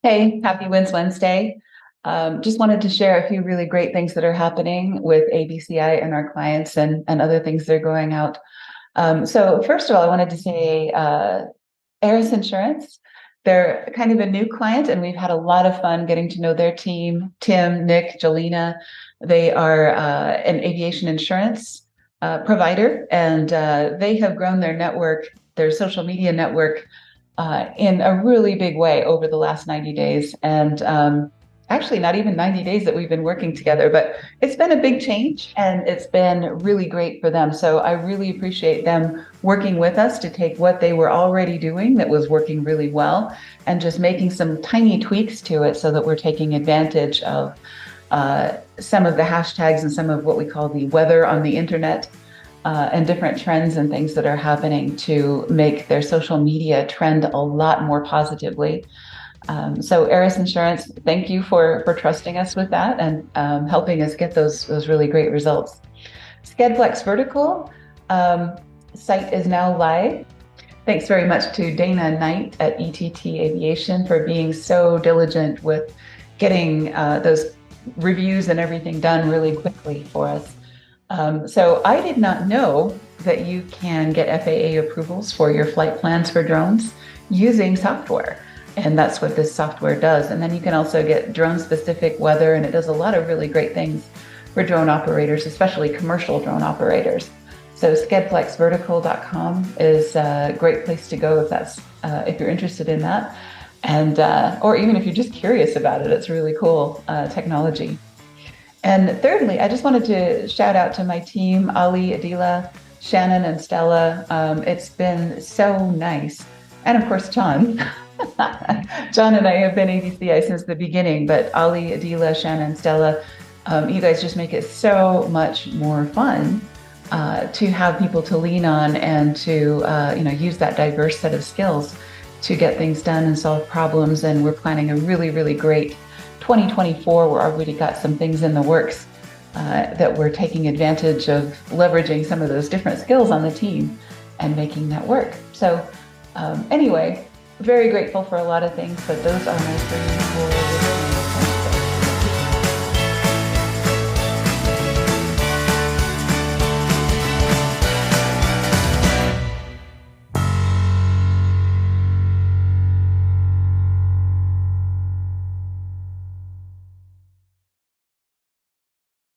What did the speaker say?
Hey, happy Wins Wednesday. Just wanted to share a few really great things that are happening with ABCI and our clients and other things that are going out. So first of all, I wanted to say Aeris Insurance. They're kind of a new client, and we've had a lot of fun getting to know their team, Tim, Nick, Jelena. They are an aviation insurance provider, and they have grown their network, their social media network, in a really big way over the last 90 days. And actually, not even 90 days that we've been working together, but it's been a big change and it's been really great for them. So I really appreciate them working with us to take what they were already doing that was working really well and just making some tiny tweaks to it so that we're taking advantage of some of the hashtags and some of what we call the weather on the internet. And different trends and things that are happening to make their social media trend a lot more positively. So Aeris Insurance, thank you for trusting us with that and helping us get those really great results. SkedFlex Vertical site is now live. Thanks very much to Dana Knight at ETT Aviation for being so diligent with getting those reviews and everything done really quickly for us. So I did not know that you can get FAA approvals for your flight plans for drones using software. And that's what this software does. And then you can also get drone specific weather, and it does a lot of really great things for drone operators, especially commercial drone operators. So SkedFlexVertical.com is a great place to go if you're interested in that. And, or even if you're just curious about it, it's really cool technology. And thirdly, I just wanted to shout out to my team, Ali, Adeela, Shannon, and Stella. It's been so nice. And of course, John. John and I have been ABCI since the beginning, but Ali, Adeela, Shannon, Stella, you guys just make it so much more fun to have people to lean on and to use that diverse set of skills to get things done and solve problems. And we're planning a really, really great 2024. We're already got some things in the works that we're taking advantage of leveraging some of those different skills on the team and making that work. So anyway, very grateful for a lot of things, but those are my three core